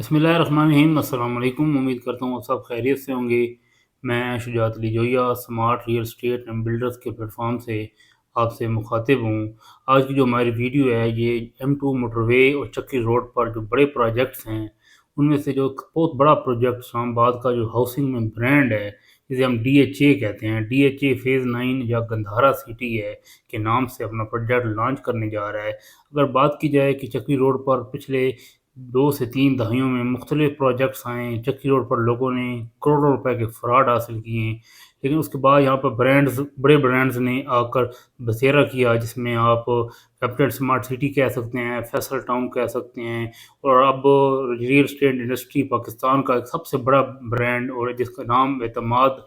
बिस्मिल्लाहिर्रहमानिर्रहीम। अस्सलाम वालेकुम। उम्मीद करता हूँ आप सब खैरियत से होंगे। मैं Shujaat Ali Zoya smart real estate and builders के प्लेटफॉर्म से आपसे मुखातिब हूँ। आज की जो हमारी वीडियो है ये M2 मोटरवे और चक्की रोड पर जो बड़े प्रोजेक्ट्स हैं उनमें से जो बहुत बड़ा प्रोजेक्ट इस्लामाबाद का जो हाउसिंग में ब्रांड है जिसे हम DHA कहते हैं, DHA फेज़ 9 या गंधारा सिटी है के नाम से अपना प्रोजेक्ट लॉन्च करने जा रहा है। अगर बात की जाए कि चक्की रोड पर पिछले 2 से 3 दहाइयों में मुख्तलिफ प्रोजेक्ट्स आए, चक्की रोड पर लोगों ने करोड़ों रुपए के फ्रॉड हासिल किए हैं। लेकिन उसके बाद यहाँ पर बड़े ब्रांड्स ने आकर बसेरा किया, जिसमें आप कैपिटल स्मार्ट सिटी कह सकते हैं, फैसल टाउन कह सकते हैं। और अब रियल एस्टेट इंडस्ट्री पाकिस्तान का एक सबसे बड़ा ब्रांड और जिसका नाम एतमाद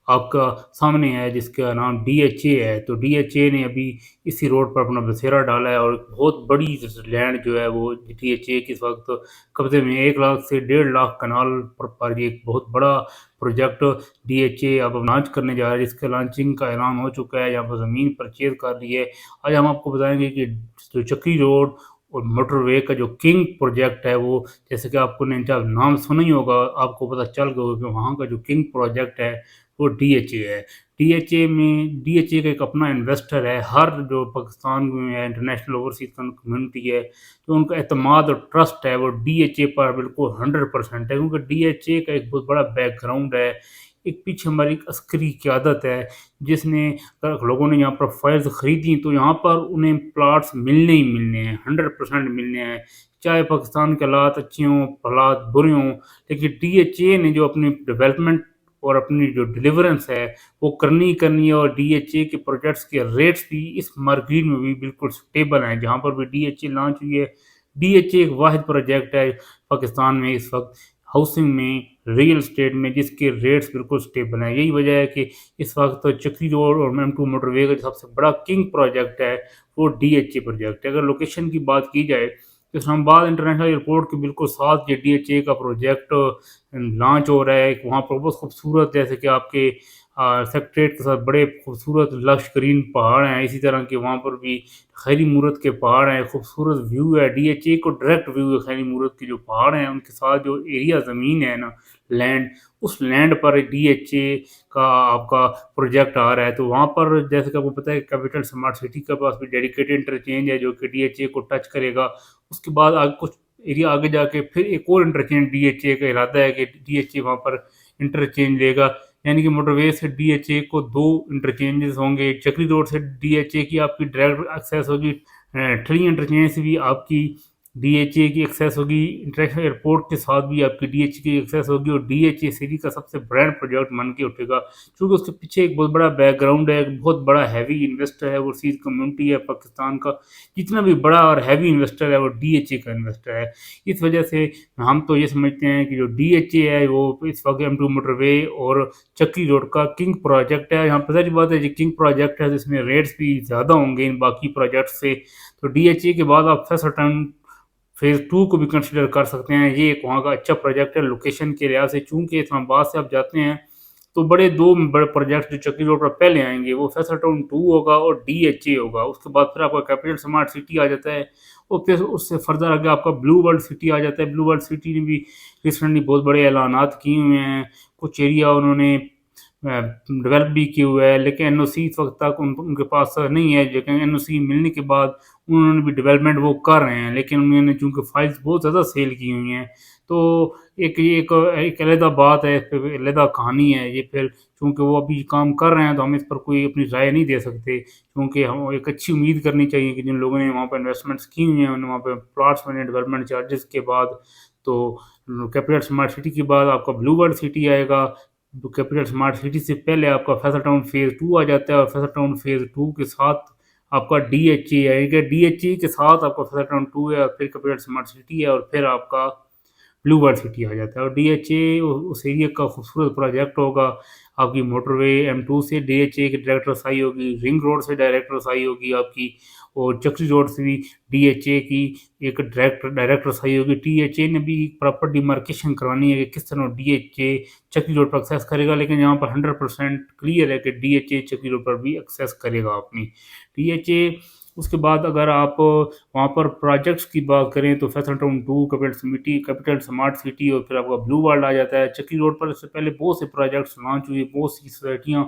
आपका सामने है, जिसका नाम DHA है। तो DHA ने अभी इसी रोड पर अपना बसेरा डाला है और बहुत बड़ी लैंड जो है वो DHA के इस वक्त कब्जे में 1 लाख से 1.5 लाख कनाल पर ये एक बहुत बड़ा प्रोजेक्ट DHA अब लॉन्च करने जा रहा है, जिसका लॉन्चिंग का ऐलान हो चुका है। यहाँ पर ज़मीन परचेज कर ली है। आज हम आपको बताएंगे कि जो चक्री रोड और मोटरवे का जो किंग प्रोजेक्ट है वो, जैसे कि आपको ने जब नाम सुना ही होगा, आपको पता चल गया होगा कि वहाँ का जो किंग प्रोजेक्ट है वो DHA है। DHA का एक अपना इन्वेस्टर है। हर जो पाकिस्तान में है, इंटरनेशनल ओवरसीज कम्युनिटी है, जो उनका एतमाद और ट्रस्ट है वो DHA पर बिल्कुल 100% है, क्योंकि DHA का एक बहुत बड़ा बैकग्राउंड है। एक पीछे हमारी एक अस्करी क़यादत है, जिसने अगर लोगों ने यहाँ पर फाइल्स खरीदी तो यहाँ पर उन्हें प्लाट्स मिलने ही मिलने हैं, 100% मिलने हैं, चाहे पाकिस्तान के हालात अच्छे हों, हालात बुरे हों। लेकिन DHA ने जो अपनी डेवलपमेंट और अपनी जो डिलीवरेंस है वो करनी ही करनी है। और DHA के प्रोजेक्ट्स के रेट्स भी इस मार्केट में भी बिल्कुल स्टेबल हैं। जहाँ पर भी DHA लॉन्च हुई है, DHA एक वाहिद प्रोजेक्ट है पाकिस्तान में इस वक्त हाउसिंग में, रियल एस्टेट में, जिसके रेट्स बिल्कुल स्टेबल हैं। यही वजह है कि इस वक्त चक्री रोड और M2 मोटरवे का जो सबसे बड़ा किंग प्रोजेक्ट है वो DHA प्रोजेक्ट है। अगर लोकेशन की बात की जाए तो इस्लामाबाद इंटरनेशनल एयरपोर्ट के बिल्कुल साथ ये DHA का प्रोजेक्ट लॉन्च हो रहा है। वहाँ पर बहुत खूबसूरत, जैसे कि आपके सेक्रेटरीट के साथ बड़े खूबसूरत लश्करीन पहाड़ हैं, इसी तरह के वहाँ पर भी खैरी मूरत के पहाड़ हैं, खूबसूरत व्यू है। DHA को डायरेक्ट व्यू है खैरी मूरत के जो पहाड़ हैं उनके साथ जो एरिया ज़मीन है ना, लैंड, उस लैंड पर DHA का आपका प्रोजेक्ट आ रहा है। तो वहाँ पर जैसे कि आपको पता है कैपिटल स्मार्ट सिटी के पास भी डेडिकेटेड इंटरचेंज है जो कि DHA को टच करेगा। उसके बाद आगे कुछ एरिया आगे जाके फिर एक और इंटरचेंज DHA का इरादा है कि DHA वहाँ पर इंटरचेंज लेगा। यानी कि मोटरवे से DHA को 2 इंटरचेंजेस होंगे। चक्री रोड से DHA की आपकी डायरेक्ट एक्सेस होगी, ट्री इंटरचेंज से भी आपकी DHA की एक्सेस होगी, इंटरनेशनल एयरपोर्ट के साथ भी आपकी DHA की एक्सेस होगी। और DHA सिटी का सबसे ब्रांड प्रोजेक्ट बन के उठेगा, क्योंकि उसके पीछे एक बहुत बड़ा बैकग्राउंड है, एक बहुत बड़ा हैवी इन्वेस्टर है, ओवरसीज कम्युनिटी है पाकिस्तान का। जितना भी बड़ा और हैवी इन्वेस्टर है वो DHA का इन्वेस्टर है। इस वजह से हम तो ये समझते हैं कि जो DHA है वो इस वक्त M2 मोटरवे और चक्री रोड का किंग प्रोजेक्ट है। यहाँ पर सारी बात है, ये किंग प्रोजेक्ट है, जिसमें रेट्स भी ज़्यादा होंगे इन बाकी प्रोजेक्ट से। तो DHA के बाद आप फैसल टाउन फेज़ 2 को भी कंसिडर कर सकते हैं। ये एक वहाँ का अच्छा प्रोजेक्ट है लोकेशन के लिहाज से। चूँकि इस्लामाबाद से आप जाते हैं तो दो बड़े प्रोजेक्ट जो चक्री रोड पर पहले आएंगे वो फैसल टाउन 2 होगा और DHA होगा। उसके बाद फिर आपका कैपिटल स्मार्ट सिटी आ जाता है और फिर उससे फर्दर आगे आपका ब्लू वर्ल्ड सिटी आ जाता है। ब्लू वर्ल्ड सिटी ने भी रिसेंटली बहुत बड़े ऐलानात किए हुए हैं, कुछ एरिया उन्होंने डेवलप भी किए हुए है, लेकिन NOC इस वक्त तक उनके पास नहीं है। लेकिन NOC मिलने के बाद उन्होंने भी डेवलपमेंट वो कर रहे हैं, लेकिन उन्होंने चूँकि फाइल्स बहुत ज़्यादा सेल की हुई हैं तो एक अलहदा बात है, इस पे अलहदा कहानी है ये। फिर चूँकि वो अभी काम कर रहे हैं तो हम इस पर कोई अपनी राय नहीं दे सकते, क्योंकि हम एक अच्छी उम्मीद करनी चाहिए कि जिन लोगों ने वहाँ पर इन्वेस्टमेंट्स की हुई हैं वहाँ पे प्लॉट्स बने डेवलपमेंट चार्जेस के बाद। तो कैपिटल स्मार्ट सिटी के बाद आपका ब्लू वर्ल्ड सिटी आएगा। तो कैपिटल स्मार्ट सिटी से पहले आपका फैसल टाउन फेज़ 2 आ जाता है और फैसल टाउन फेज़ 2 के साथ आपका DHA आएगा। DHA के साथ आपका फैसल टाउन 2 है और फिर कैपिटल स्मार्ट सिटी है और फिर आपका ब्लू वर्ल्ड सिटी आ जाता है। और DHA उस एरिया का खूबसूरत प्रोजेक्ट होगा। आपकी मोटरवे M2 से DHA की डायरेक्ट रसाई होगी, रिंग रोड से डायरेक्ट रसाई होगी आपकी, और चक्री रोड से भी DHA की एक डायरेक्ट रसाई होगी। DHA ने भी प्रॉपर डिमार्केशन करवानी है कि किस तरह DHA चक्री रोड पर एक्सेस करेगा, लेकिन यहाँ पर 100% क्लियर है कि DHA चक्री रोड पर भी एक्सेस करेगा अपनी। DHA اس کے بعد اگر آپ وہاں پر پروجیکٹس کی بات کریں تو Faisal town 2، capital smart city, اور پھر آپ کا بلو ورلڈ آ جاتا ہے۔ چکی روڈ پر اس سے پہلے بہت سے پروجیکٹس لانچ ہوئے، بہت سی سوسائٹیاں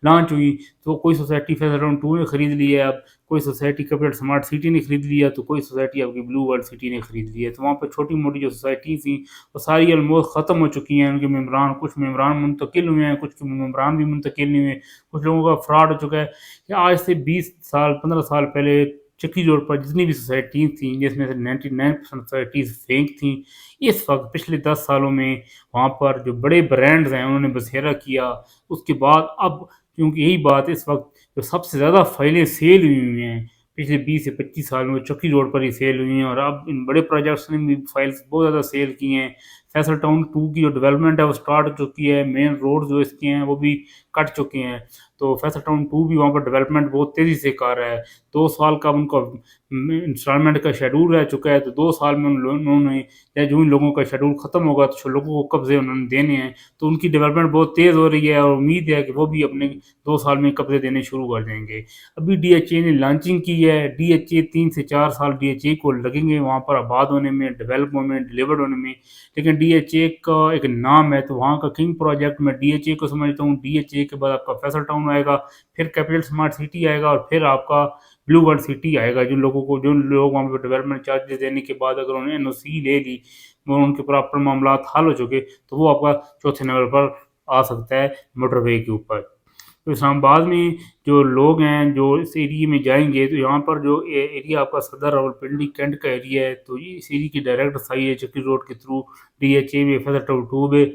لانچ ہوئی، تو کوئی سوسائٹی فیصل ٹاؤن 2 نے خرید لی ہے، اب کوئی سوسائٹی کیپٹل سمارٹ سٹی نے خرید لیا، تو کوئی سوسائٹی آپ کی بلو ورلڈ سٹی نے خرید لی ہے۔ تو وہاں پہ چھوٹی موٹی جو سوسائٹی تھیں وہ ساری آلموسٹ ختم ہو چکی ہیں، ان کے ممبران، کچھ ممبران منتقل ہوئے ہیں، کچھ ممبران بھی منتقل نہیں ہوئے، کچھ لوگوں کا فراڈ ہو چکا ہے۔ کہ آج سے 20 سال 15 سال پہلے چکی روڈ پر جتنی بھی سوسائٹیز تھیں، جس میں سے 99% سوسائٹیز فیک تھیں، اس وقت پچھلے 10 سالوں میں وہاں پر جو بڑے برانڈز ہیں انہوں نے بسیرا کیا۔ اس کے بعد اب کیونکہ یہی بات اس وقت جو سب سے زیادہ فائلیں سیل ہوئی ہیں پچھلے 20 سے 25 سال میں چکی روڈ پر ہی سیل ہوئی ہیں، اور اب ان بڑے پروجیکٹس نے بھی فائلز بہت زیادہ سیل کی ہیں۔ فیصل ٹاؤن 2 کی جو ڈیولپمنٹ ہے وہ سٹارٹ ہو چکی ہے، مین روڈ جو اس کے ہیں وہ بھی کٹ چکے ہیں، تو فیصل ٹاؤن 2 بھی وہاں پر ڈیولپمنٹ بہت تیزی سے کر رہا ہے۔ 2 سال کا ان کا انسٹالمنٹ کا شیڈول رہ چکا ہے، تو 2 سال میں انہوں نے یا جو ان لوگوں کا شیڈول ختم ہوگا تو لوگوں کو قبضے انہوں نے دینے ہیں، تو ان کی ڈیولپمنٹ بہت تیز ہو رہی ہے، اور امید ہے کہ وہ بھی اپنے 2 سال میں قبضے دینے شروع کر دیں گے۔ ابھی ڈی ایچ اے نے لانچنگ کی ہے، ڈی ایچ اے 3 سے 4 سال ڈی ایچ اے کو لگیں گے وہاں پر آباد ہونے میں، ڈیولپ ہونے میں، ڈیلیورڈ ہونے میں، لیکن ڈی ایچ اے کا ایک نام ہے، تو وہاں کا کنگ پروجیکٹ میں ڈی ایچ اے کو سمجھتا ہوں۔ ڈی ایچ اے کے بعد آپ کا فیصل ٹاؤن آئے گا، پھر کیپٹل سمارٹ سٹی آئے گا، اور پھر آپ کا بلو ورلڈ سٹی آئے گا۔ جو لوگ وہاں پہ ڈیولپمنٹ چارجز دینے کے بعد اگر انہوں نے این او سی لے لی، وہ ان کے پراپر معاملات حل ہو چکے، تو وہ آپ کا چوتھے نمبر پر آ سکتا ہے موٹر وے کے اوپر۔ تو اسلام آباد میں جو لوگ ہیں جو اس ایریے میں جائیں گے، تو یہاں پر جو ایریا آپ کا صدر راولپنڈی کینٹ کا ایریا ہے، تو اس ایریا کی ڈائریکٹ رسائی ہے چکی روڈ کے تھرو ڈی ایچ اے میں، فیصل ٹاؤن 2 میں،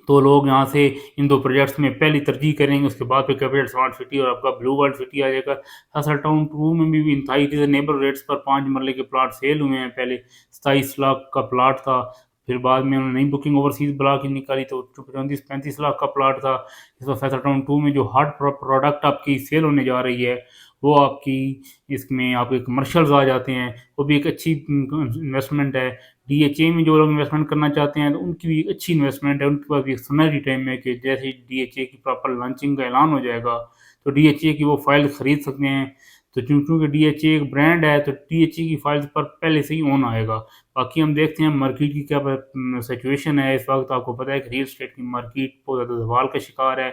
تو لوگ یہاں سے ان 2 پروجیکٹس میں پہلی ترجیح کریں گے، اس کے بعد پھر کیپٹل سمارٹ سٹی اور آپ کا بلو ورلڈ سٹی آ جائے گا۔ فیصل ٹاؤن 2 میں بھی انتہائی ریزنیبل ریٹس پر 5 مرلے کے پلاٹ سیل ہوئے ہیں، پہلے 27 لاکھ کا پلاٹ تھا، پھر بعد میں انہوں نے نئی بکنگ اوورسیز بلاک کی نکالی تو 34-35 لاکھ کا پلاٹ تھا۔ اس وقت فیصل ٹاؤن 2 میں جو ہارڈ پروڈکٹ آپ کی سیل ہونے جا رہی ہے وہ آپ کی، اس میں آپ کے کمرشلز آ جاتے ہیں، وہ بھی ایک اچھی انویسٹمنٹ ہے۔ ڈی ایچ اے میں جو لوگ انویسٹمنٹ کرنا چاہتے ہیں تو ان کی بھی ایک اچھی انویسٹمنٹ ہے، ان کے پاس بھی ایک سنہری ٹائم ہے کہ جیسے ہی ڈی ایچ اے کی پراپر لانچنگ کا اعلان ہو جائے گا تو ڈی ایچ اے کی وہ فائل خرید سکتے ہیں۔ تو چونکہ ڈی ایچ اے ایک برانڈ ہے تو ڈی ایچ اے کی فائلز پر پہلے سے ہی اون آئے گا۔ باقی ہم دیکھتے ہیں مارکیٹ کی کیا سچویشن ہے اس وقت۔ آپ کو پتہ ہے کہ ریل اسٹیٹ کی مارکیٹ بہت زیادہ زوال کا شکار ہے،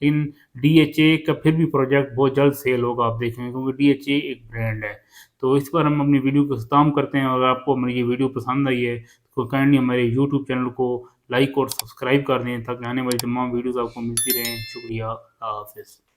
لیکن ڈی ایچ اے کا پھر بھی پروجیکٹ بہت جلد سیل ہوگا، آپ دیکھیں گے، کیونکہ ڈی ایچ اے ایک برانڈ ہے۔ تو اس پر ہم اپنی ویڈیو کو اختتام کرتے ہیں، اور اگر آپ کو ہماری یہ ویڈیو پسند آئی ہے تو کائنڈلی ہمارے یوٹیوب چینل کو لائک اور سبسکرائب کر دیں تاکہ آنے والی تمام ویڈیوز آپ کو ملتی رہیں۔ شکریہ، اللہ حافظ۔